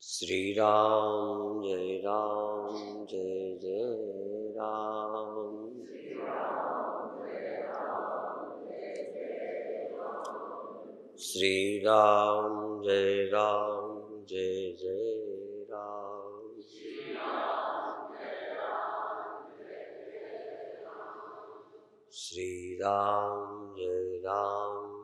श्री राम जय जय राम। श्री राम जय जय राम। श्री राम जय जय राम।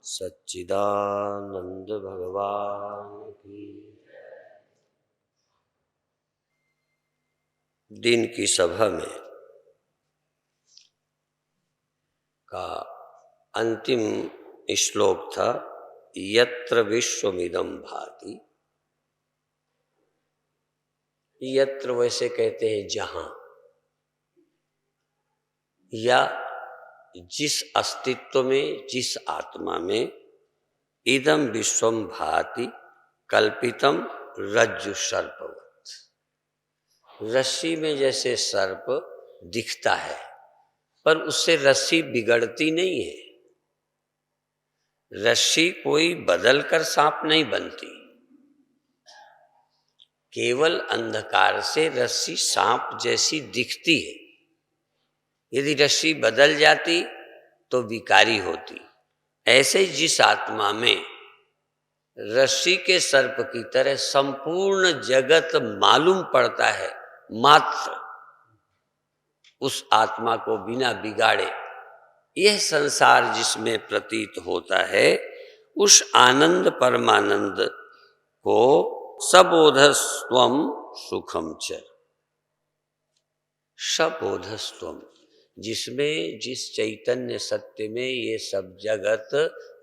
सच्चिदानंद भगवान की। दिन की सभा में का अंतिम श्लोक था यत्र विश्वमिदं भाति। यत्र वैसे कहते हैं जहां, या जिस अस्तित्व में, जिस आत्मा में इदं विश्वम भाति कल्पितम रज्जु सर्पवत। रस्सी में जैसे सर्प दिखता है पर उससे रस्सी बिगड़ती नहीं है। रस्सी कोई बदल कर सांप नहीं बनती, केवल अंधकार से रस्सी सांप जैसी दिखती है। यदि रस्सी बदल जाती तो विकारी होती। ऐसे जिस आत्मा में रस्सी के सर्प की तरह संपूर्ण जगत मालूम पड़ता है, मात्र उस आत्मा को बिना बिगाड़े यह संसार जिसमें प्रतीत होता है, उस आनंद परमानंद को सबोधस्त्वम सुखम च। सबोधस्त्वम, जिसमें, जिस चैतन्य सत्य में ये सब जगत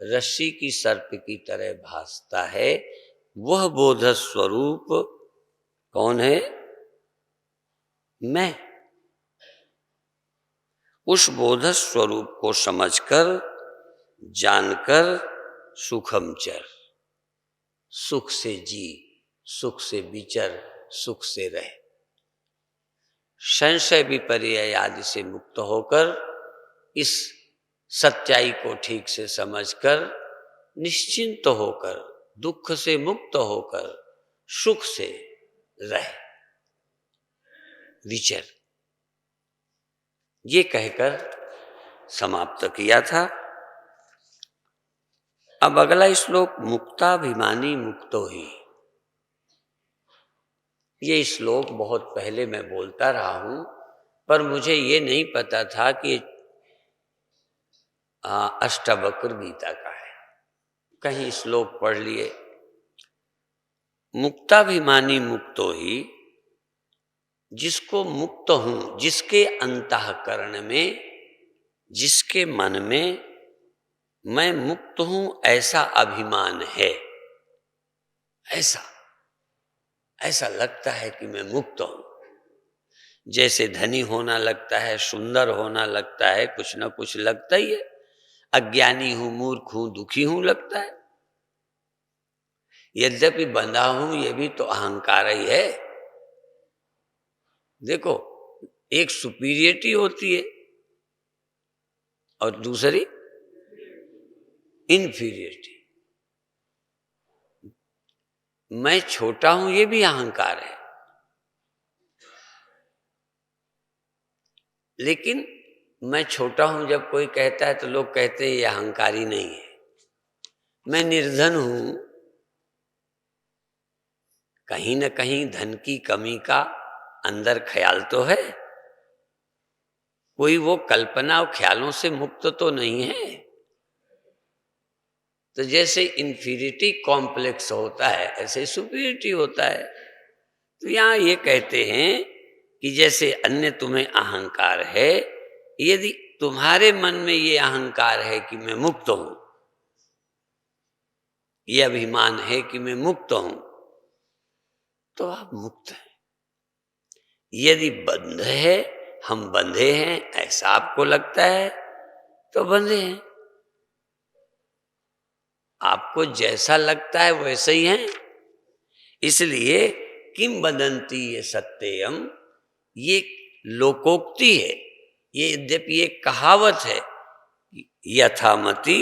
रस्सी की सर्प की तरह भासता है, वह बोध स्वरूप कौन है? मैं। उस बोध स्वरूप को समझकर, जानकर सुखम चर, सुख से जी, सुख से विचर, सुख से रह। संशय विपर्य आदि से मुक्त होकर, इस सच्चाई को ठीक से समझकर, निश्चिंत होकर, दुख से मुक्त होकर, सुख से रह, विचर, ये कहकर समाप्त किया था। अब अगला श्लोक मुक्ताभिमानी मुक्तो ही। ये श्लोक बहुत पहले मैं बोलता रहा हूं, पर मुझे ये नहीं पता था कि अष्टावक्र गीता का है। कहीं श्लोक पढ़ लिए। मुक्ताभिमानी मुक्तो ही, जिसको मुक्त हूं, जिसके अंतःकरण में, जिसके मन में मैं मुक्त हूं ऐसा अभिमान है, ऐसा लगता है कि मैं मुक्त हूं। जैसे धनी होना लगता है, सुंदर होना लगता है, कुछ ना कुछ लगता ही है। अज्ञानी हूं, मूर्ख हूं, दुखी हूं लगता है। यद्यपि बंधा हूं, ये भी तो अहंकार ही है। देखो, एक सुपीरियरिटी होती है और दूसरी इन्फीरियरिटी। मैं छोटा हूं, ये भी अहंकार है। लेकिन मैं छोटा हूं जब कोई कहता है तो लोग कहते हैं ये अहंकारी नहीं है। मैं निर्धन हूं, कहीं ना कहीं धन की कमी का अंदर ख्याल तो है। कोई वो कल्पना और ख्यालों से मुक्त तो नहीं है। तो जैसे इन्फीरिटी कॉम्प्लेक्स होता है, ऐसे सुपीरियरिटी होता है। तो यहां ये कहते हैं कि जैसे अन्य तुम्हें अहंकार है, यदि तुम्हारे मन में ये अहंकार है कि मैं मुक्त हूं, ये अभिमान है कि मैं मुक्त हूं, तो आप मुक्त हैं। यदि बंध है, हम बंधे हैं, ऐसा आपको लगता है तो बंधे हैं। आपको जैसा लगता है वैसे ही हैं। इसलिए किम वदन्ति ये सत्यम, ये लोकोक्ति है। ये यद्यपि एक कहावत है, यथामति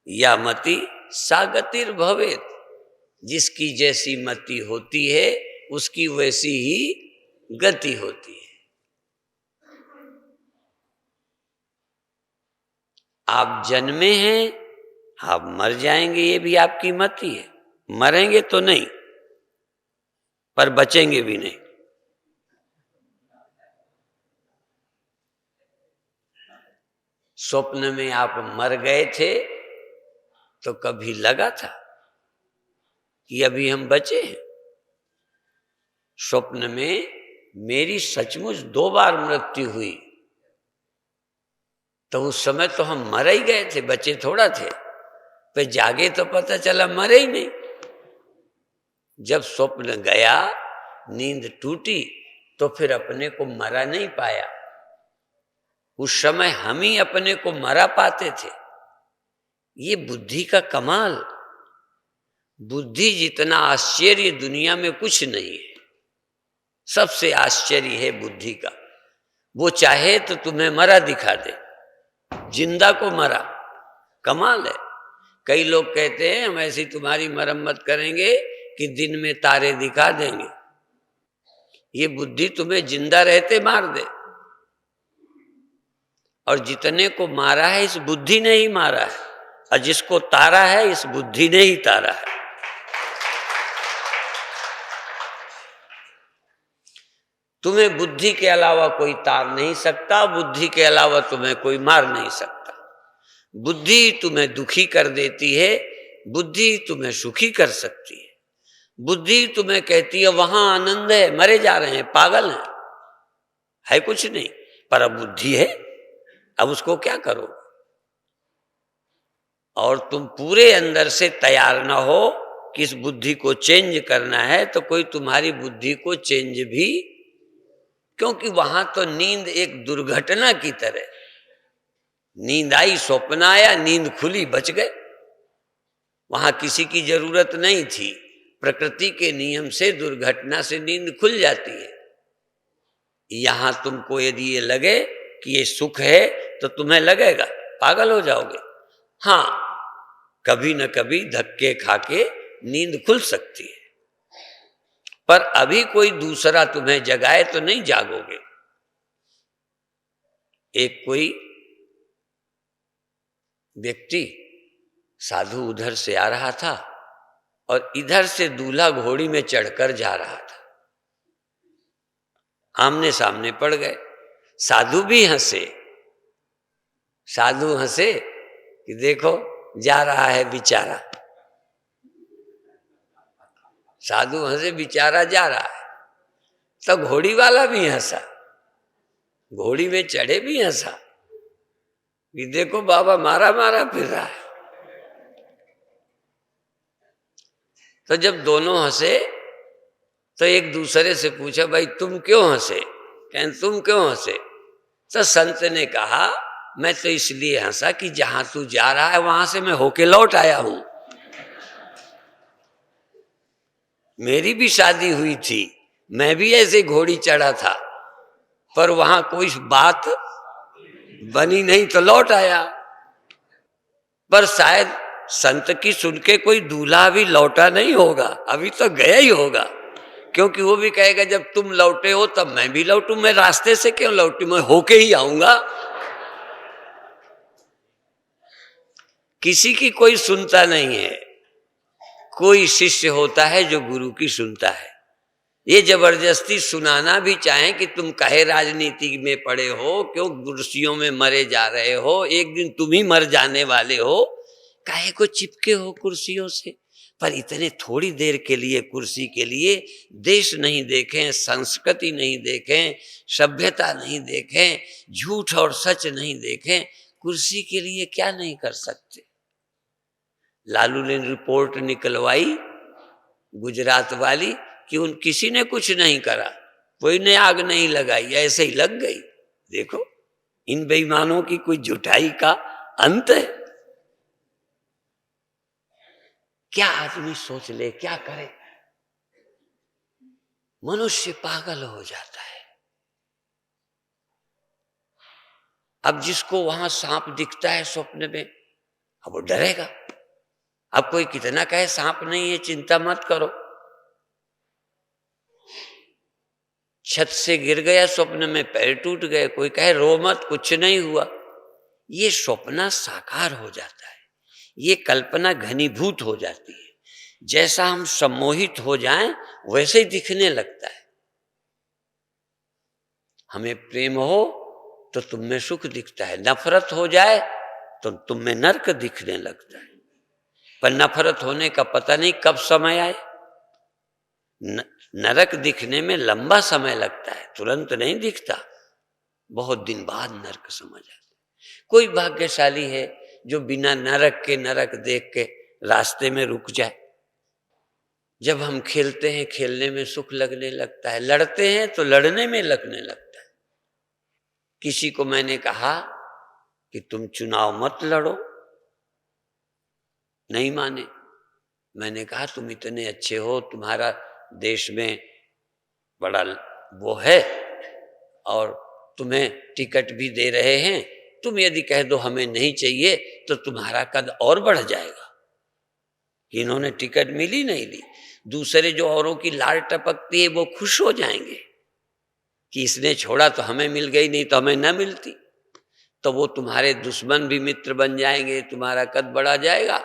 या मति सा गतिर भवेत, जिसकी जैसी मति होती है उसकी वैसी ही गति होती है। आप जन्मे हैं, आप मर जाएंगे, ये भी आपकी मति है। मरेंगे तो नहीं, पर बचेंगे भी नहीं। स्वप्न में आप मर गए थे तो कभी लगा था कि अभी हम बचे हैं? स्वप्न में मेरी सचमुच 2 बार मृत्यु हुई, तो उस समय तो हम मर ही गए थे, बचे थोड़ा थे। पे जागे तो पता चला मरे ही नहीं। जब स्वप्न गया, नींद टूटी, तो फिर अपने को मरा नहीं पाया। उस समय हम ही अपने को मरा पाते थे। ये बुद्धि का कमाल। बुद्धि जितना आश्चर्य दुनिया में कुछ नहीं है। सबसे आश्चर्य है बुद्धि का। वो चाहे तो तुम्हें मरा दिखा दे, जिंदा को मरा। कमाल है। कई लोग कहते हैं हम ऐसी तुम्हारी मरम्मत करेंगे कि दिन में तारे दिखा देंगे। ये बुद्धि तुम्हें जिंदा रहते मार दे। और जितने को मारा है इस बुद्धि ने ही मारा है, और जिसको तारा है इस बुद्धि ने ही तारा है। तुम्हें बुद्धि के अलावा कोई तार नहीं सकता, बुद्धि के अलावा तुम्हें कोई मार नहीं सकता। बुद्धि तुम्हें दुखी कर देती है, बुद्धि तुम्हें सुखी कर सकती है। बुद्धि तुम्हें कहती है वहां आनंद है, मरे जा रहे हैं, पागल हैं, है कुछ नहीं। पर अब बुद्धि है, अब उसको क्या करो? और तुम पूरे अंदर से तैयार ना हो कि इस बुद्धि को चेंज करना है, तो कोई तुम्हारी बुद्धि को चेंज भी, क्योंकि वहां तो नींद एक दुर्घटना की तरह। नींद आई, स्वप्न आया, नींद खुली, बच गए। वहां किसी की जरूरत नहीं थी। प्रकृति के नियम से दुर्घटना से नींद खुल जाती है। यहां तुमको यदि ये लगे कि ये सुख है तो तुम्हें लगेगा, पागल हो जाओगे। हाँ, कभी न कभी धक्के खा के नींद खुल सकती है, पर अभी कोई दूसरा तुम्हें जगाए तो नहीं जागोगे। एक कोई व्यक्ति साधु उधर से आ रहा था और इधर से दूल्हा घोड़ी में चढ़कर जा रहा था। आमने सामने पड़ गए। साधु भी हंसे। साधु हंसे कि देखो जा रहा है बेचारा। साधु हंसे, बेचारा जा रहा है। तो घोड़ी वाला भी हंसा, घोड़ी में चढ़े भी हंसा कि देखो बाबा मारा मारा फिर रहा है। तो जब दोनों हंसे तो एक दूसरे से पूछा, भाई तुम क्यों हंसे? कहें तुम क्यों हंसे? तो संत ने कहा, मैं तो इसलिए हंसा कि जहां तू जा रहा है वहां से मैं होके लौट आया हूं। मेरी भी शादी हुई थी, मैं भी ऐसे घोड़ी चढ़ा था, पर वहां कोई बात बनी नहीं तो लौट आया। पर शायद संत की सुन के कोई दूल्हा अभी लौटा नहीं होगा, अभी तो गया ही होगा। क्योंकि वो भी कहेगा जब तुम लौटे हो तब मैं भी लौटूं, मैं रास्ते से क्यों लौटूं, मैं होके ही आऊंगा। किसी की कोई सुनता नहीं है। कोई शिष्य होता है जो गुरु की सुनता है। ये जबरदस्ती सुनाना भी चाहे कि तुम काहे राजनीति में पड़े हो, क्यों कुर्सियों में मरे जा रहे हो, एक दिन तुम ही मर जाने वाले हो, काहे को चिपके हो कुर्सियों से। पर इतने थोड़ी देर के लिए कुर्सी के लिए देश नहीं देखें, संस्कृति नहीं देखें, सभ्यता नहीं देखें, झूठ और सच नहीं देखें, कुर्सी के लिए क्या नहीं कर सकते। लालू ने रिपोर्ट निकलवाई गुजरात वाली कि उन किसी ने कुछ नहीं करा, कोई ने आग नहीं लगाई, ऐसे ही लग गई। देखो इन बेईमानों की कोई झुठाई का अंत है। क्या आदमी सोच ले, क्या करे, मनुष्य पागल हो जाता है। अब जिसको वहां सांप दिखता है स्वप्न में, अब वो डरेगा। अब कोई कितना कहे सांप नहीं है, चिंता मत करो, छत से गिर गया स्वप्न में, पैर टूट गए, कोई कहे रो मत, कुछ नहीं हुआ। ये स्वप्न साकार हो जाता है, ये कल्पना घनीभूत हो जाती है। जैसा हम सम्मोहित हो जाएं वैसे ही दिखने लगता है। हमें प्रेम हो तो तुम में सुख दिखता है, नफरत हो जाए तो तुम में नरक दिखने लगता है। पर नफरत होने का पता नहीं कब समय आए। नरक दिखने में लंबा समय लगता है, तुरंत नहीं दिखता, बहुत दिन बाद नरक समझ आता है। कोई भाग्यशाली है जो बिना नरक के नरक देख के रास्ते में रुक जाए। जब हम खेलते हैं, खेलने में सुख लगने लगता है, लड़ते हैं तो लड़ने में लगने लगता है। किसी को मैंने कहा कि तुम चुनाव मत लड़ो, नहीं माने। मैंने कहा तुम इतने अच्छे हो, तुम्हारा देश में बड़ा वो है और तुम्हें टिकट भी दे रहे हैं, तुम यदि कह दो हमें नहीं चाहिए तो तुम्हारा कद और बढ़ जाएगा। कि इन्होंने टिकट मिली नहीं ली, दूसरे जो औरों की लार टपकती है वो खुश हो जाएंगे कि इसने छोड़ा तो हमें मिल गई, नहीं तो हमें न मिलती। तो वो तुम्हारे दुश्मन भी मित्र बन जाएंगे, तुम्हारा कद बढ़ा जाएगा।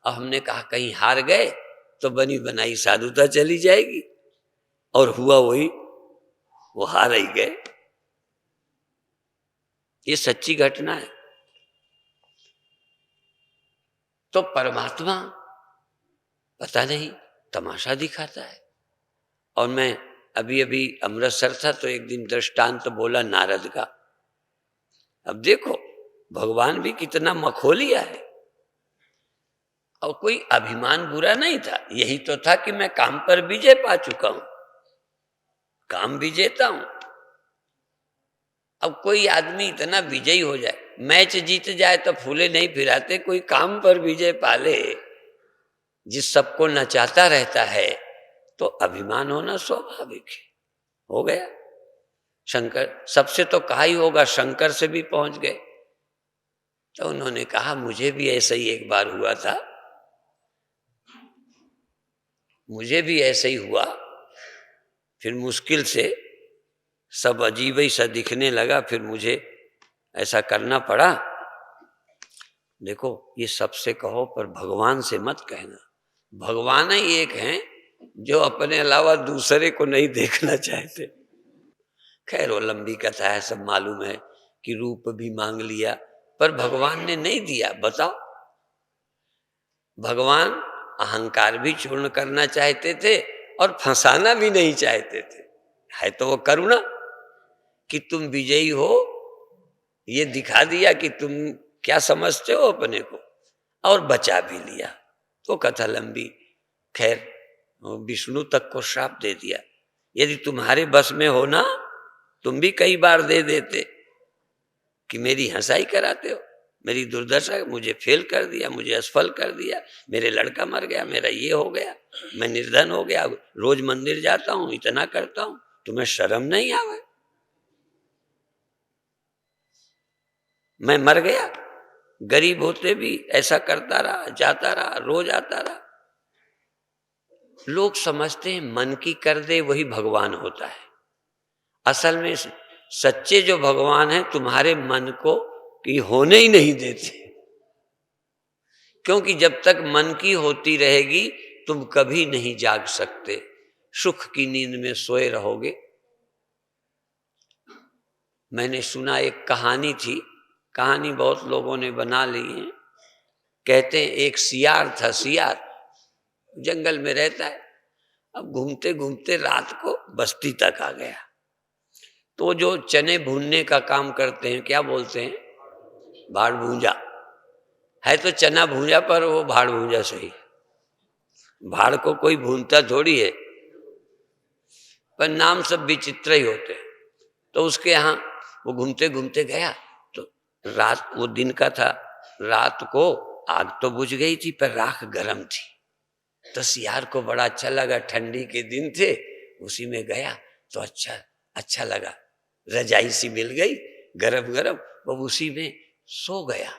अब हमने कहा कहीं हार गए तो बनी बनाई साधुता चली जाएगी, और हुआ वही, वो हार ही गए। ये सच्ची घटना है। तो परमात्मा पता नहीं तमाशा दिखाता है। और मैं अभी अभी अमृतसर था तो एक दिन दृष्टांत बोला नारद का। अब देखो भगवान भी कितना मखोलिया है, और कोई अभिमान बुरा नहीं था, यही तो था कि मैं काम पर विजय पा चुका हूं, काम विजेता हूं। अब कोई आदमी इतना विजयी हो जाए, मैच जीत जाए तो फूले नहीं फिराते, कोई काम पर विजय पाले, जिस सबको नचाता रहता है, तो अभिमान होना स्वाभाविक है। हो गया। शंकर सबसे तो कहा ही होगा, शंकर से भी पहुंच गए। तो उन्होंने कहा मुझे भी ऐसा ही एक बार हुआ था, मुझे भी ऐसे ही हुआ, फिर मुश्किल से सब अजीब ही सा दिखने लगा, फिर मुझे ऐसा करना पड़ा। देखो ये सबसे कहो पर भगवान से मत कहना। भगवान ही एक हैं जो अपने अलावा दूसरे को नहीं देखना चाहते। खैर वो लंबी कथा है, सब मालूम है कि रूप भी मांग लिया पर भगवान ने नहीं दिया। बताओ, भगवान अहंकार भी चूर्ण करना चाहते थे और फंसाना भी नहीं चाहते थे। है तो वो करुणा कि तुम विजयी हो, ये दिखा दिया कि तुम क्या समझते हो अपने को, और बचा भी लिया। तो कथा लंबी, खैर विष्णु तक को श्राप दे दिया। यदि तुम्हारे बस में हो ना, तुम भी कई बार दे देते कि मेरी हंसाई कराते हो, मेरी दुर्दशा, मुझे फेल कर दिया, मुझे असफल कर दिया, मेरे लड़का मर गया, मेरा ये हो गया, मैं निर्धन हो गया, रोज मंदिर जाता हूं, इतना करता हूं, तुम्हें शर्म नहीं आवे? मैं मर गया, गरीब होते भी ऐसा करता रहा, जाता रहा, रोज आता रहा। लोग समझते हैं मन की कर दे वही भगवान होता है। असल में सच्चे जो भगवान है तुम्हारे मन को कि होने ही नहीं देते, क्योंकि जब तक मन की होती रहेगी तुम कभी नहीं जाग सकते, सुख की नींद में सोए रहोगे। मैंने सुना एक कहानी थी, कहानी बहुत लोगों ने बना ली है। कहते हैं एक सियार था, सियार जंगल में रहता है। अब घूमते घूमते रात को बस्ती तक आ गया। तो जो चने भूनने का काम करते हैं, क्या बोलते हैं, भाड़ भूंजा है, तो चना भूंजा पर वो भाड़ भूंजा सही। भाड़ को कोई भूनता थोड़ी है, पर नाम सब विचित्र ही होते हैं। तो उसके यहाँ वो घूमते घूमते गया, तो रात, वो दिन का था, रात को आग तो बुझ गई थी पर राख गर्म थी। तो सियार को बड़ा अच्छा लगा, ठंडी के दिन थे, उसी में गया तो अच्छा लगा, रजाई सी मिल गई, गरम गरम, वो उसी में सो गया।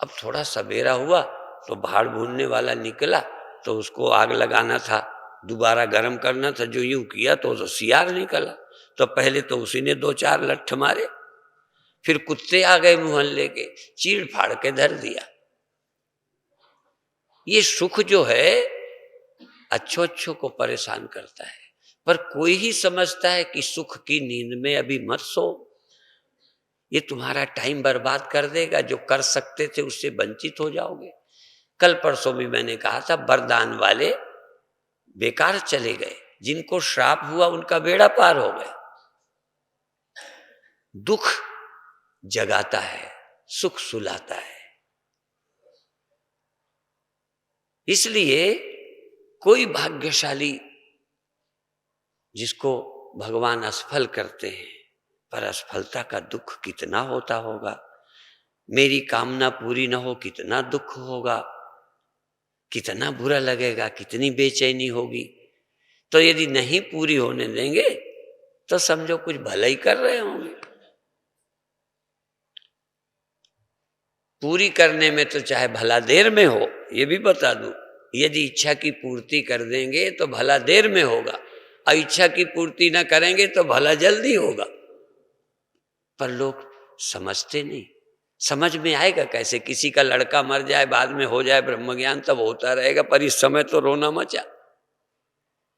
अब थोड़ा सवेरा हुआ तो भाड़ भूनने वाला निकला, तो उसको आग लगाना था, दोबारा गर्म करना था। जो यूं किया तो सियार निकला। तो पहले तो उसी ने 2-4 लट्ठ मारे, फिर कुत्ते आ गए मोहल्ले के, चीड़ फाड़ के धर दिया। ये सुख जो है अच्छो अच्छो को परेशान करता है, पर कोई ही समझता है कि सुख की नींद में अभी मत सो, ये तुम्हारा टाइम बर्बाद कर देगा, जो कर सकते थे उससे वंचित हो जाओगे। कल परसों भी मैंने कहा था, वरदान वाले बेकार चले गए, जिनको श्राप हुआ उनका बेड़ा पार हो गया। दुख जगाता है, सुख सुलाता है। इसलिए कोई भाग्यशाली जिसको भगवान असफल करते हैं, पर असफलता का दुख कितना होता होगा। मेरी कामना पूरी न हो कितना दुख होगा, कितना बुरा लगेगा, कितनी बेचैनी होगी। तो यदि नहीं पूरी होने देंगे तो समझो कुछ भला ही कर रहे होंगे। पूरी करने में तो चाहे भला देर में हो, ये भी बता दूं, यदि इच्छा की पूर्ति कर देंगे तो भला देर में होगा, और इच्छा की पूर्ति ना करेंगे तो भला जल्दी होगा। पर लोग समझते नहीं। समझ में आएगा कैसे? किसी का लड़का मर जाए, बाद में हो जाए ब्रह्मज्ञान, तब होता रहेगा, पर इस समय तो रोना मचा।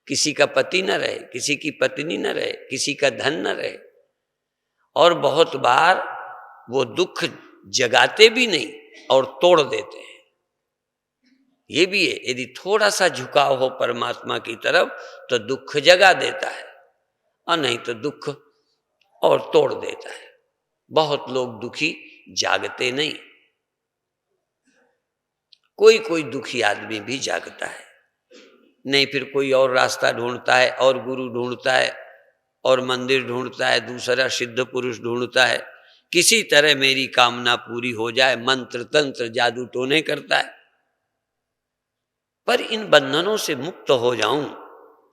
किसी का पति न रहे, किसी की पत्नी न रहे, किसी का धन न रहे, और बहुत बार वो दुख जगाते भी नहीं और तोड़ देते हैं। ये भी है, यदि थोड़ा सा झुकाव हो परमात्मा की तरफ तो दुख जगा देता है, और नहीं तो दुख और तोड़ देता है। बहुत लोग दुखी जागते नहीं, कोई कोई दुखी आदमी भी जागता है, नहीं फिर कोई और रास्ता ढूंढता है, और गुरु ढूंढता है, और मंदिर ढूंढता है, दूसरा सिद्ध पुरुष ढूंढता है, किसी तरह मेरी कामना पूरी हो जाए, मंत्र तंत्र जादू टोने करता है। पर इन बंधनों से मुक्त हो जाऊं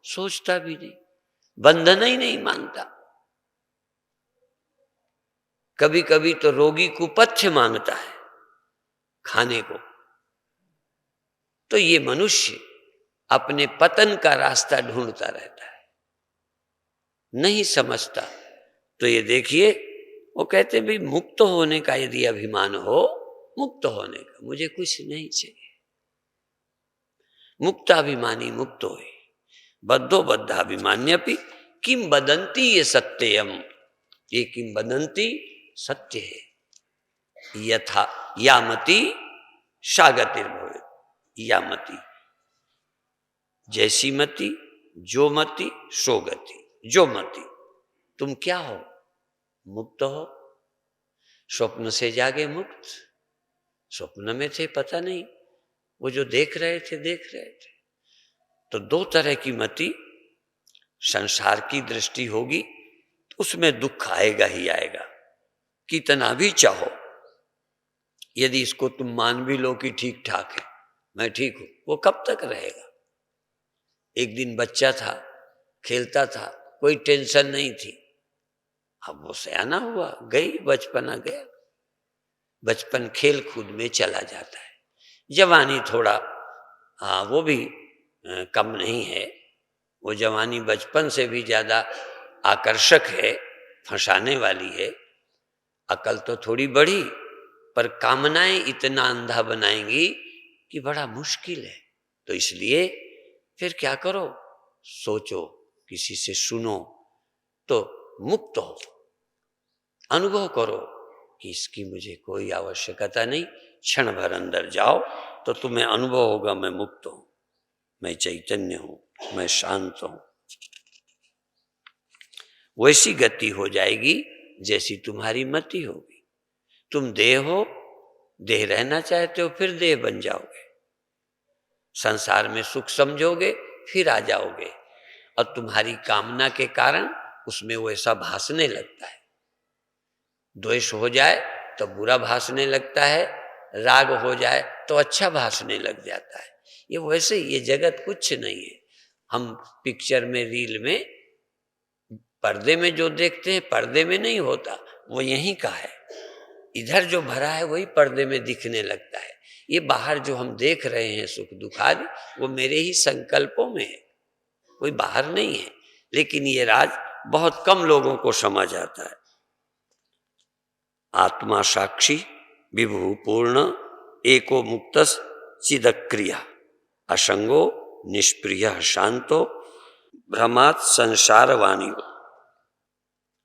सोचता भी नहीं, बंधन ही नहीं मानता। कभी कभी तो रोगी कुपथ्य मांगता है खाने को। तो ये मनुष्य अपने पतन का रास्ता ढूंढता रहता है, नहीं समझता। तो ये देखिए, वो कहते भाई मुक्त होने का यदि अभिमान हो, मुक्त होने का, मुझे कुछ नहीं चाहिए। मुक्ताभिमानी मुक्त होए, बद्धो बद्धाभिमान्यपि किम बदंती ये सत्यम। ये किम बदंती सत्य है। यथा यामति सागतिर्भवे, यामति जैसी मति, जो मति सो गति। जो मति, तुम क्या हो? मुक्त हो। स्वप्न से जागे मुक्त, स्वप्न में थे पता नहीं, वो जो देख रहे थे देख रहे थे। तो दो तरह की मति, संसार की दृष्टि होगी तो उसमें दुख आएगा ही आएगा, कितना भी चाहो। यदि इसको तुम मान भी लो कि ठीक ठाक है, मैं ठीक हूं, वो कब तक रहेगा? एक दिन बच्चा था, खेलता था, कोई टेंशन नहीं थी। अब वो सयाना हुआ, गई बचपना गया। बचपन खेल कूद में चला जाता है। जवानी थोड़ा वो भी कम नहीं है। वो जवानी बचपन से भी ज्यादा आकर्षक है, फंसाने वाली है। अकल तो थोड़ी बढ़ी, पर कामनाएं इतना अंधा बनाएंगी कि बड़ा मुश्किल है। तो इसलिए फिर क्या करो? सोचो, किसी से सुनो, तो मुक्त हो। अनुभव करो कि इसकी मुझे कोई आवश्यकता नहीं। क्षण भर अंदर जाओ तो तुम्हें अनुभव होगा, मैं मुक्त हूं, मैं चैतन्य हूं, मैं शांत हूं। वैसी गति हो जाएगी जैसी तुम्हारी मति होगी। तुम देह हो, देह रहना चाहते हो, फिर देह बन जाओगे। संसार में सुख समझोगे, फिर आ जाओगे, और तुम्हारी कामना के कारण उसमें वैसा भासने लगता है। द्वेष हो जाए तो बुरा भासने लगता है, राग हो जाए तो अच्छा भासने लग जाता है। ये वैसे ही, ये जगत कुछ नहीं है। हम पिक्चर में, रील में पर्दे में जो देखते हैं पर्दे में नहीं होता, वो यहीं का है। इधर जो भरा है वही पर्दे में दिखने लगता है। ये बाहर जो हम देख रहे हैं सुख दुख आदि, वो मेरे ही संकल्पों में है, कोई बाहर नहीं है। लेकिन ये राज बहुत कम लोगों को समझ आता है। आत्मा साक्षी विभु पूर्ण एको मुक्तस चिदक्रिया असंगो निष्प्रिय शांतो भ्रमात् संसार वाणियो।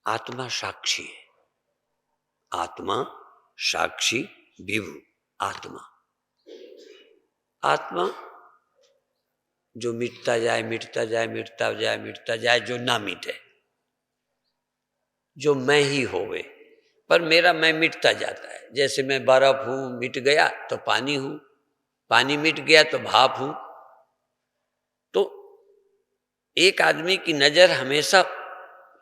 आत्मा साक्षी है, आत्मा साक्षी विभु। आत्मा आत्मा जो मिटता जाए मिटता जाए मिटता जाए मिटता जाए, जो ना मिटे, जो मैं ही होवे। पर मेरा मैं मिटता जाता है। जैसे मैं बर्फ हूं, मिट गया तो पानी हूं, पानी मिट गया तो भाप हूं। तो एक आदमी की नजर हमेशा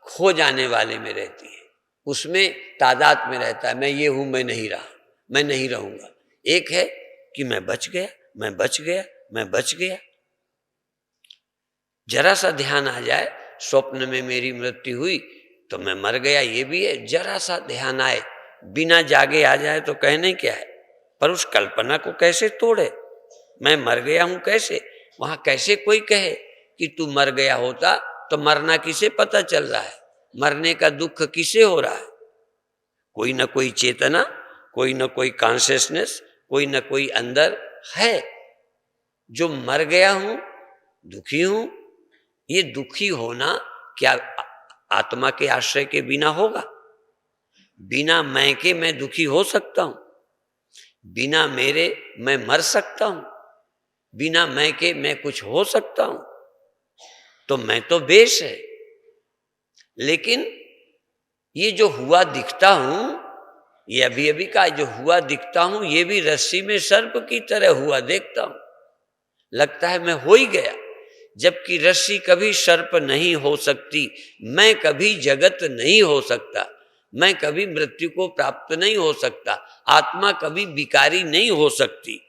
खो जाने वाले में रहती है, उसमें तादाद में रहता है, मैं ये हूं, मैं नहीं रहा, मैं नहीं रहूंगा। एक है कि मैं बच गया, मैं बच गया, मैं बच गया। जरा सा ध्यान आ जाए, स्वप्न में मेरी मृत्यु हुई तो मैं मर गया, ये भी है। जरा सा ध्यान आए, बिना जागे आ जाए तो कहने क्या है। पर उस कल्पना को कैसे तोड़े, मैं मर गया हूं कैसे। वहां कैसे कोई कहे कि तू मर गया होता तो मरना किसे पता चल रहा है, मरने का दुख किसे हो रहा है। कोई ना कोई चेतना, कोई ना कोई कॉन्शियसनेस, कोई ना कोई अंदर है जो मर गया हूं, दुखी हूं। ये दुखी होना क्या आत्मा के आश्रय के बिना होगा? बिना मैं के मैं दुखी हो सकता हूं? बिना मेरे मैं मर सकता हूं? बिना मैं के मैं कुछ हो सकता हूं? तो मैं तो बेश है। लेकिन ये जो हुआ दिखता हूं, ये अभी अभी का जो हुआ दिखता हूं, ये भी रस्सी में सर्प की तरह हुआ देखता हूं। लगता है मैं हो ही गया, जबकि रस्सी कभी सर्प नहीं हो सकती, मैं कभी जगत नहीं हो सकता, मैं कभी मृत्यु को प्राप्त नहीं हो सकता, आत्मा कभी विकारी नहीं हो सकती,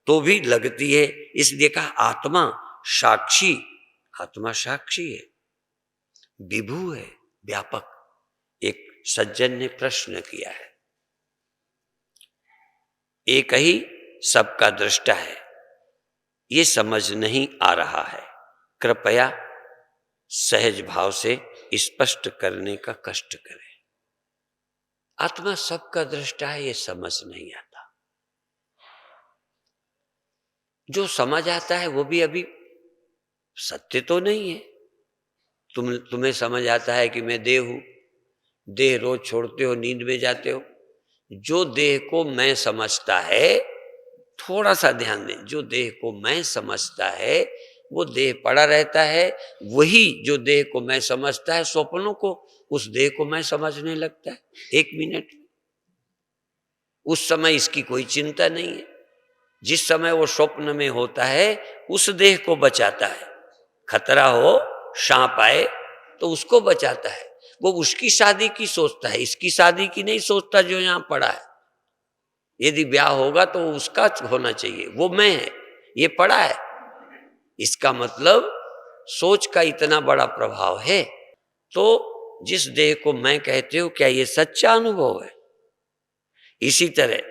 तो भी लगती है। इसलिए कहा आत्मा साक्षी, आत्मा साक्षी है, विभु है, व्यापक। एक सज्जन ने प्रश्न किया है, एक ही सबका दृष्टा है, ये समझ नहीं आ रहा है, कृपया सहज भाव से स्पष्ट करने का कष्ट करें। आत्मा सबका दृष्टा है, ये समझ नहीं आता। जो समझ आता है वो भी अभी सत्य तो नहीं है। तुम्हें समझ आता है कि मैं देह हूं, देह रोज छोड़ते हो, नींद में जाते हो। जो देह को मैं समझता है, थोड़ा सा ध्यान दें, जो देह को मैं समझता है वो देह पड़ा रहता है। वही जो देह को मैं समझता है, स्वप्नों को उस देह को मैं समझने लगता है 1 मिनट में। उस समय इसकी कोई चिंता नहीं है। जिस समय वो स्वप्न में होता है उस देह को बचाता है। खतरा हो, सांप आए तो उसको बचाता है। वो उसकी शादी की सोचता है, इसकी शादी की नहीं सोचता जो यहां पड़ा है। यदि ब्याह होगा तो उसका होना चाहिए, वो मैं है, ये पड़ा है। इसका मतलब सोच का इतना बड़ा प्रभाव है। तो जिस देह को मैं कहते हो, क्या ये सच्चा अनुभव है? इसी तरह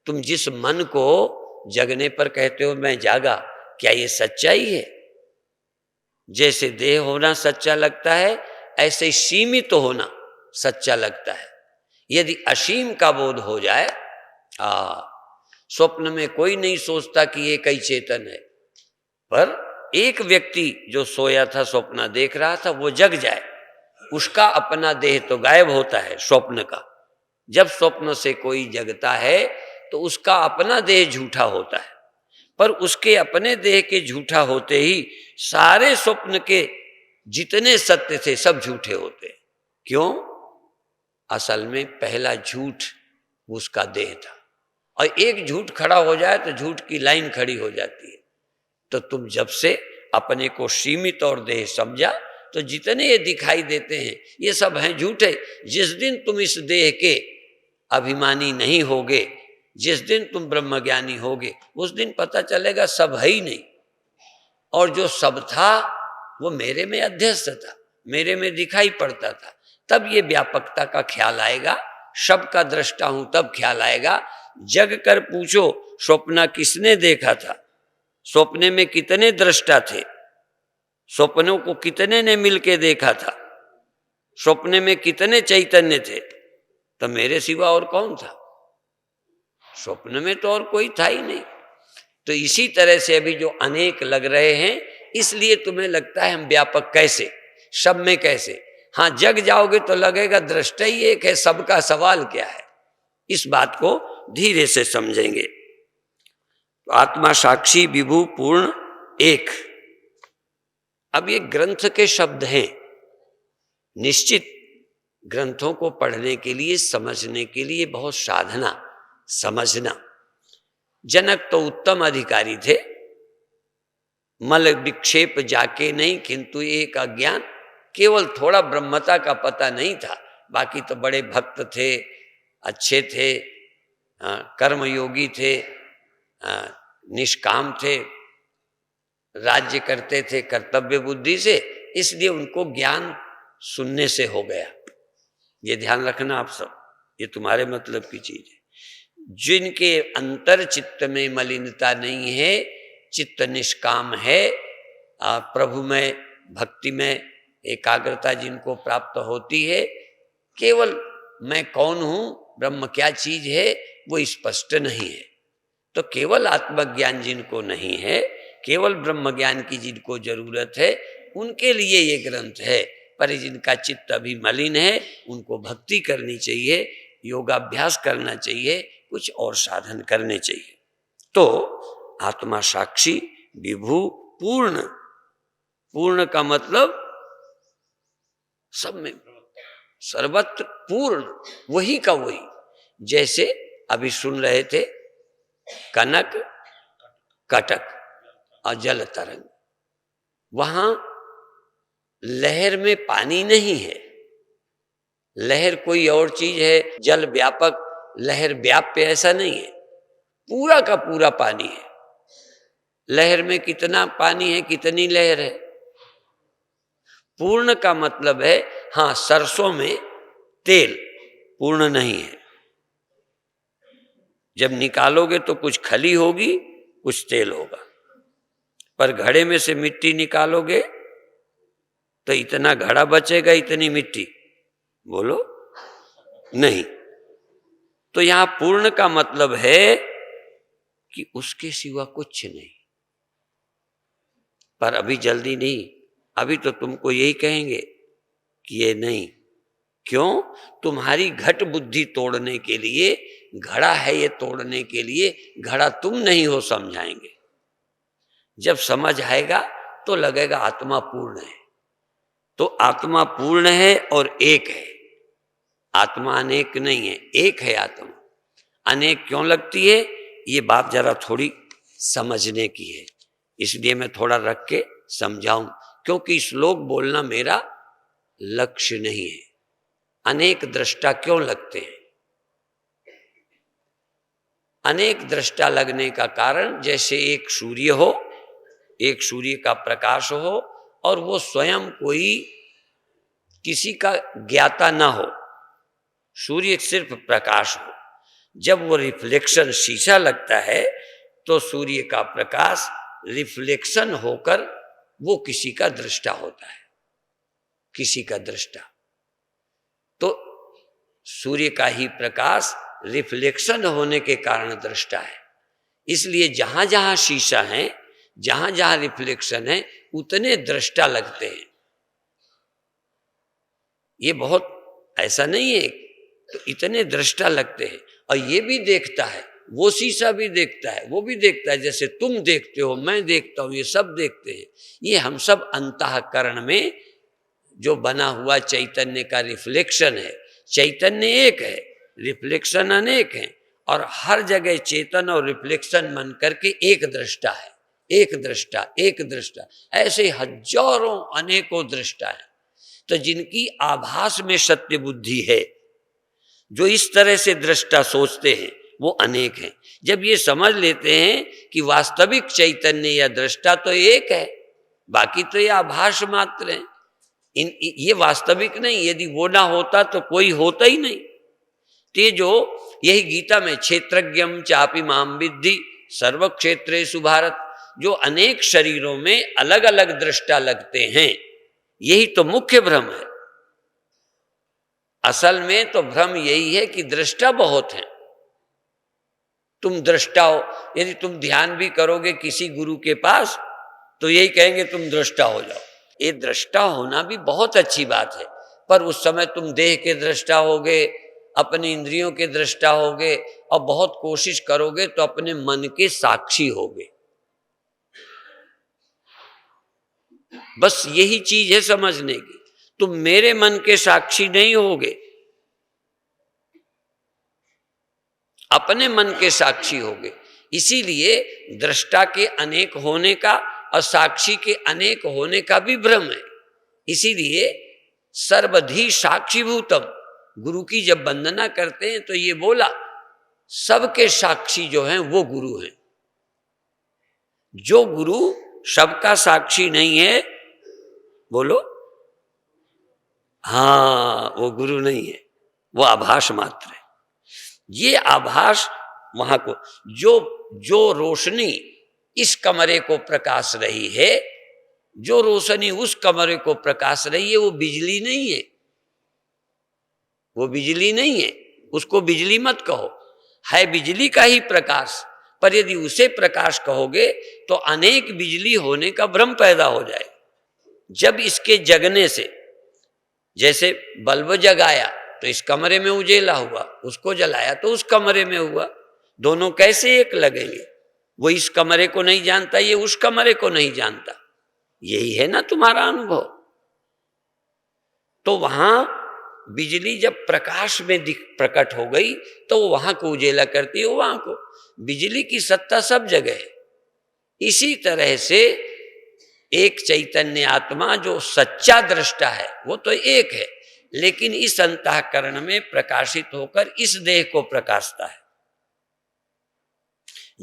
तुम जिस मन को जगने पर कहते हो मैं जागा, क्या ये सच्चाई है? जैसे देह होना सच्चा लगता है, ऐसे सीमित होना सच्चा लगता है। यदि असीम का बोध हो जाए, स्वप्न में कोई नहीं सोचता कि ये कई चेतन है, पर एक व्यक्ति जो सोया था, स्वप्न देख रहा था, वो जग जाए, उसका अपना देह तो गायब होता है स्वप्न का। जब स्वप्न से कोई जगता है तो उसका अपना देह झूठा होता है, पर उसके अपने देह के झूठा होते ही सारे स्वप्न के जितने सत्य थे सब झूठे होते हैं। क्यों? असल में पहला झूठ उसका देह था, और एक झूठ खड़ा हो जाए तो झूठ की लाइन खड़ी हो जाती है। तो तुम जब से अपने को सीमित और देह समझा, तो जितने ये दिखाई देते हैं ये सब हैं झूठे। जिस दिन तुम इस देह के अभिमानी नहीं होगे, जिस दिन तुम ब्रह्मज्ञानी होगे, उस दिन पता चलेगा सब है ही नहीं, और जो सब था वो मेरे में अध्यस्त था। मेरे में दिखाई पड़ता था। तब ये व्यापकता का ख्याल आएगा, सबका दृष्टा हूं तब ख्याल आएगा। जग कर पूछो स्वप्न किसने देखा था, स्वप्ने में कितने दृष्टा थे, स्वप्नों को कितने ने मिलके देखा था, स्वप्ने में कितने चैतन्य थे, तो मेरे सिवा और कौन था? स्वप्न में तो और कोई था ही नहीं। तो इसी तरह से अभी जो अनेक लग रहे हैं, इसलिए तुम्हें लगता है हम व्यापक कैसे, सब में कैसे? हाँ, जग जाओगे तो लगेगा दृष्टा ही एक है, सबका सवाल क्या है? इस बात को धीरे से समझेंगे। तो आत्मा साक्षी विभु पूर्ण एक। अब ये ग्रंथ के शब्द हैं, निश्चित ग्रंथों को पढ़ने के लिए, समझने के लिए बहुत साधना, समझना। जनक तो उत्तम अधिकारी थे, मल विक्षेप जाके नहीं किंतु एक अज्ञान, केवल थोड़ा ब्रह्मता का पता नहीं था, बाकी तो बड़े भक्त थे, अच्छे थे, कर्मयोगी थे, निष्काम थे, राज्य करते थे कर्तव्य बुद्धि से, इसलिए उनको ज्ञान सुनने से हो गया। ये ध्यान रखना आप सब, ये तुम्हारे मतलब की चीज है। जिनके अंतर चित्त में मलिनता नहीं है, चित्त निष्काम है, प्रभु में भक्ति में एकाग्रता जिनको प्राप्त होती है, केवल मैं कौन हूं, ब्रह्म क्या चीज है, वो स्पष्ट नहीं है। तो केवल आत्मज्ञान जिनको नहीं है, केवल ब्रह्म ज्ञान की जिनको जरूरत है, उनके लिए ये ग्रंथ है। पर जिनका चित्त अभी मलिन है, उनको भक्ति करनी चाहिए, योगाभ्यास करना चाहिए, कुछ और साधन करने चाहिए। तो आत्मा साक्षी विभु पूर्ण, पूर्ण का मतलब सब में, सर्वत्र पूर्ण, वही का वही। जैसे अभी सुन रहे थे कनक, कटक और जल तरंग, वहां लहर में पानी नहीं है, लहर कोई और चीज है, जल व्यापक, लहर व्याप्य, ऐसा नहीं है, पूरा का पूरा पानी है। लहर में कितना पानी है, कितनी लहर है? पूर्ण का मतलब है, हाँ, सरसों में तेल पूर्ण नहीं है, जब निकालोगे तो कुछ खली होगी, कुछ तेल होगा। पर घड़े में से मिट्टी निकालोगे तो इतना घड़ा बचेगा, इतनी मिट्टी, बोलो नहीं। तो यहां पूर्ण का मतलब है कि उसके सिवा कुछ नहीं। पर अभी जल्दी नहीं, अभी तो तुमको यही कहेंगे कि ये नहीं। क्यों? तुम्हारी घट बुद्धि तोड़ने के लिए घड़ा है, ये तोड़ने के लिए घड़ा तुम नहीं हो, समझाएंगे। जब समझ आएगा तो लगेगा आत्मा पूर्ण है। तो आत्मा पूर्ण है और एक है, आत्मा अनेक नहीं है, एक है आत्मा। अनेक क्यों लगती है, ये बात जरा थोड़ी समझने की है, इसलिए मैं थोड़ा रख के समझाऊं, क्योंकि श्लोक बोलना मेरा लक्ष्य नहीं है। अनेक दृष्टा क्यों लगते हैं? अनेक दृष्टा लगने का कारण, जैसे एक सूर्य हो, एक सूर्य का प्रकाश हो और वो स्वयं कोई किसी का ज्ञाता ना हो, सूर्य सिर्फ प्रकाश हो। जब वो रिफ्लेक्शन शीशा लगता है तो सूर्य का प्रकाश रिफ्लेक्शन होकर वो किसी का दृष्टा होता है, किसी का दृष्टा। तो सूर्य का ही प्रकाश रिफ्लेक्शन होने के कारण दृष्टा है। इसलिए जहां जहां शीशा है, जहां जहां रिफ्लेक्शन है, उतने दृष्टा लगते हैं। ये बहुत ऐसा नहीं है, तो इतने दृष्टा लगते हैं। और ये भी देखता है, वो शीशा भी देखता है, वो भी देखता है, जैसे तुम देखते हो, मैं देखता हूं, ये सब देखते हैं। ये हम सब अंतःकरण में जो बना हुआ चैतन्य का रिफ्लेक्शन है। चैतन्य एक है, रिफ्लेक्शन अनेक है, और हर जगह चेतन और रिफ्लेक्शन मन करके एक दृष्टा है, एक दृष्टा, एक दृष्टा, ऐसे हजारों अनेकों दृष्टा है। तो जिनकी आभास में सत्य बुद्धि है, जो इस तरह से दृष्टा सोचते हैं, वो अनेक हैं। जब ये समझ लेते हैं कि वास्तविक चैतन्य या दृष्टा तो एक है, बाकी तो ये आभास मात्र है, ये वास्तविक नहीं, यदि वो ना होता तो कोई होता ही नहीं। तो ये जो यही गीता में क्षेत्रज्ञम चापि माम विद्धि सर्व क्षेत्रेषु भारत, जो अनेक शरीरों में अलग अलग दृष्टा लगते हैं, यही तो मुख्य भ्रम है। असल में तो भ्रम यही है कि दृष्टा बहुत हैं। तुम दृष्टा हो, यदि तुम ध्यान भी करोगे किसी गुरु के पास तो यही कहेंगे तुम दृष्टा हो जाओ। ये दृष्टा होना भी बहुत अच्छी बात है, पर उस समय तुम देह के दृष्टा होगे, अपने इंद्रियों के दृष्टा होगे, और बहुत कोशिश करोगे तो अपने मन के साक्षी होगे। बस यही चीज है समझने की। तुम मेरे मन के साक्षी नहीं होगे, अपने मन के साक्षी होगे। इसीलिए दृष्टा के अनेक होने का और साक्षी के अनेक होने का भी भ्रम है। इसीलिए सर्वधि साक्षीभूतम, गुरु की जब वंदना करते हैं तो ये बोला सबके साक्षी जो हैं वो गुरु हैं। जो गुरु सबका साक्षी नहीं है, बोलो, हाँ, वो गुरु नहीं है, वो आभास मात्र है। ये आभास वहां को जो रोशनी इस कमरे को प्रकाश रही है, जो रोशनी उस कमरे को प्रकाश रही है, वो बिजली नहीं है, वो बिजली नहीं है। उसको बिजली मत कहो, है बिजली का ही प्रकाश। पर यदि उसे प्रकाश कहोगे तो अनेक बिजली होने का भ्रम पैदा हो जाए। जब इसके जगने से, जैसे बल्ब जगाया तो इस कमरे में उजेला हुआ, उसको जलाया तो उस कमरे में हुआ, दोनों कैसे एक लगेंगे? वो इस कमरे को नहीं जानता, ये उस कमरे को नहीं जानता। यही है ना तुम्हारा अनुभव। तो वहां बिजली जब प्रकाश में प्रकट हो गई तो वो वहां को उजेला करती है, वहां को। बिजली की सत्ता सब जगह है। इसी तरह से एक चैतन्य आत्मा जो सच्चा दृष्टा है वो तो एक है, लेकिन इस अंतःकरण में प्रकाशित होकर इस देह को प्रकाशता है।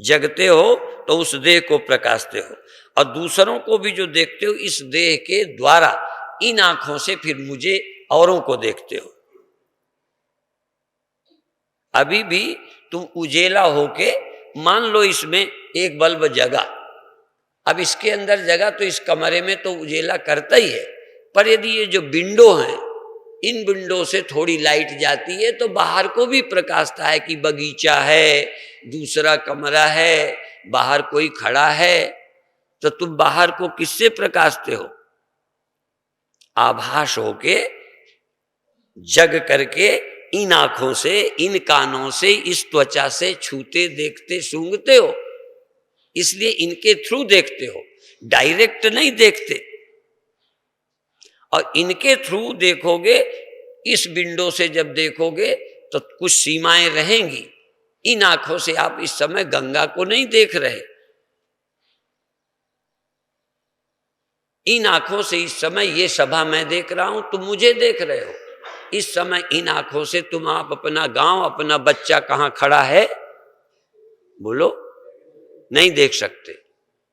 जगते हो तो उस देह को प्रकाशते हो, और दूसरों को भी जो देखते हो इस देह के द्वारा, इन आंखों से फिर मुझे औरों को देखते हो। अभी भी तुम उजेला होके, मान लो इसमें एक बल्ब जगा, अब इसके अंदर जगा तो इस कमरे में तो उजेला करता ही है, पर यदि ये जो विंडो है, इन विंडो से थोड़ी लाइट जाती है तो बाहर को भी प्रकाशता है कि बगीचा है, दूसरा कमरा है, बाहर कोई खड़ा है। तो तुम बाहर को किससे प्रकाशते हो? आभास होके, जग करके, इन आंखों से, इन कानों से, इस त्वचा से छूते, देखते, सूंघते हो। इसलिए इनके थ्रू देखते हो, डायरेक्ट नहीं देखते। और इनके थ्रू देखोगे, इस विंडो से जब देखोगे तो कुछ सीमाएं रहेंगी। इन आंखों से आप इस समय गंगा को नहीं देख रहे, इन आंखों से इस समय ये सभा मैं देख रहा हूं, तुम मुझे देख रहे हो। इस समय इन आंखों से तुम आप अपना गांव, अपना बच्चा कहां खड़ा है, बोलो, नहीं देख सकते।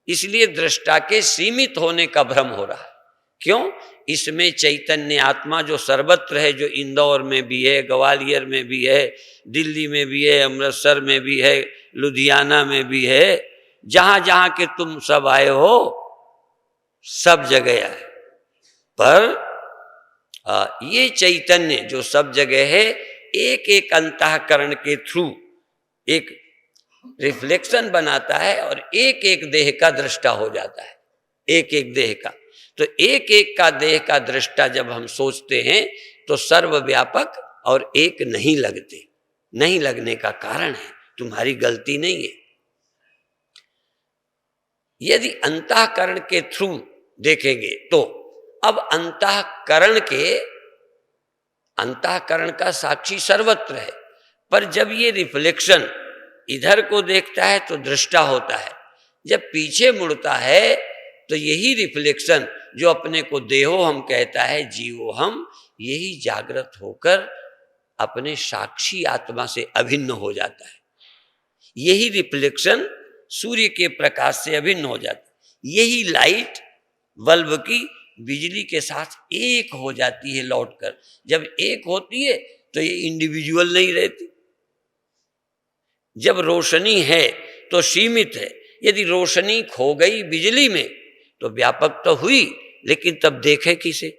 इसलिए दृष्टा के सीमित होने का भ्रम हो रहा है। क्यों? इसमें चैतन्य आत्मा जो सर्वत्र है, जो इंदौर में भी है, ग्वालियर में भी है, दिल्ली में भी है, अमृतसर में भी है, लुधियाना में भी है, जहां जहां के तुम सब आए हो, सब जगह है। पर ये चैतन्य जो सब जगह है, एक एक अंतःकरण के थ्रू एक रिफ्लेक्शन बनाता है और एक एक देह का दृष्टा हो जाता है, एक एक देह का। तो एक एक का देह का दृष्टा जब हम सोचते हैं तो सर्वव्यापक और एक नहीं लगते। नहीं लगने का कारण है तुम्हारी गलती नहीं है। यदि अंतःकरण के थ्रू देखेंगे तो अब अंतःकरण का साक्षी सर्वत्र है, पर जब ये रिफ्लेक्शन इधर को देखता है तो दृष्टा होता है, जब पीछे मुड़ता है तो यही रिफ्लेक्शन जो अपने को देहो हम कहता है, जीवो हम, यही जागृत होकर अपने साक्षी आत्मा से अभिन्न हो जाता है। यही रिफ्लेक्शन सूर्य के प्रकाश से अभिन्न हो जाता है। यही लाइट बल्ब की बिजली के साथ एक हो जाती है लौटकर। जब एक होती है तो ये इंडिविजुअल नहीं रहती। जब रोशनी है तो सीमित है, यदि रोशनी खो गई बिजली में तो व्यापक तो हुई, लेकिन तब देखे किसे?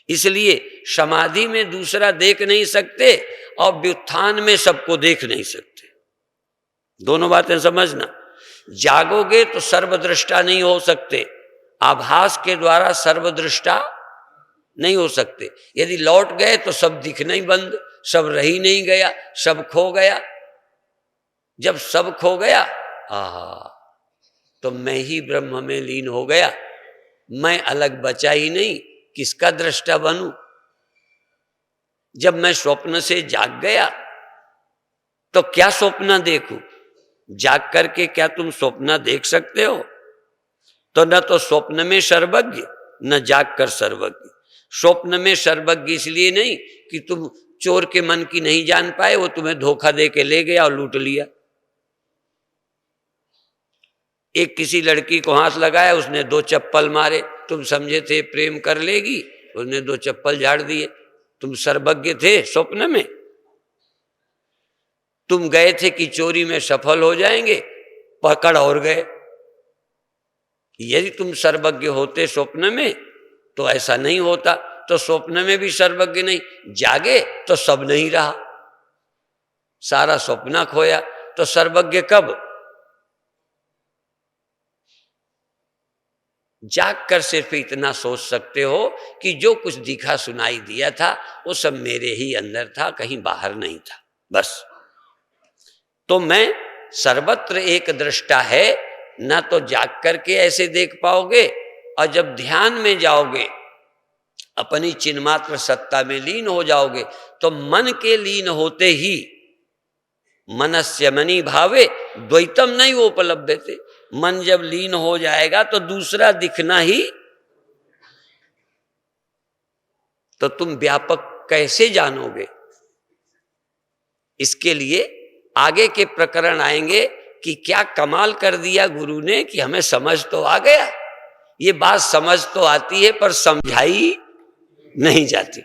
इसलिए समाधि में दूसरा देख नहीं सकते और व्युत्थान में सबको देख नहीं सकते। दोनों बातें समझना। जागोगे तो सर्वदृष्टा नहीं हो सकते, आभास के द्वारा सर्वदृष्टा नहीं हो सकते। यदि लौट गए तो सब दिखना ही बंद, सब रही नहीं गया, सब खो गया। जब सब खो गया तो मैं ही ब्रह्म में लीन हो गया, मैं अलग बचा ही नहीं, किसका दृष्टा बनूं? जब मैं स्वप्न से जाग गया तो क्या स्वप्न देखूं? जाग करके क्या तुम स्वप्न देख सकते हो? तो न तो स्वप्न में सर्वज्ञ, न जाग कर सर्वज्ञ। स्वप्न में सर्वज्ञ इसलिए नहीं कि तुम चोर के मन की नहीं जान पाए, वो तुम्हें धोखा दे के ले गया और लूट लिया। एक किसी लड़की को हाथ लगाया, उसने 2 चप्पल मारे, तुम समझे थे प्रेम कर लेगी, उसने 2 चप्पल झाड़ दिए। तुम सर्वज्ञ थे स्वप्न में? तुम गए थे कि चोरी में सफल हो जाएंगे, पकड़ और गए। यदि तुम सर्वज्ञ होते स्वप्न में तो ऐसा नहीं होता। तो स्वप्न में भी सर्वज्ञ नहीं, जागे तो सब नहीं रहा, सारा स्वप्न खोया। तो सर्वज्ञ कब? जाग कर सिर्फ इतना सोच सकते हो कि जो कुछ दिखा सुनाई दिया था वो सब मेरे ही अंदर था, कहीं बाहर नहीं था, बस। तो मैं सर्वत्र एक दृष्टा है, ना तो जाग करके ऐसे देख पाओगे, और जब ध्यान में जाओगे, अपनी चिन्मात्र सत्ता में लीन हो जाओगे, तो मन के लीन होते ही मनस्य मनि भावे द्वैतम नहीं वो उपलब्ध थे। मन जब लीन हो जाएगा तो दूसरा दिखना ही, तो तुम व्यापक कैसे जानोगे? इसके लिए आगे के प्रकरण आएंगे कि क्या कमाल कर दिया गुरु ने कि हमें समझ तो आ गया। ये बात समझ तो आती है पर समझाई नहीं जाती।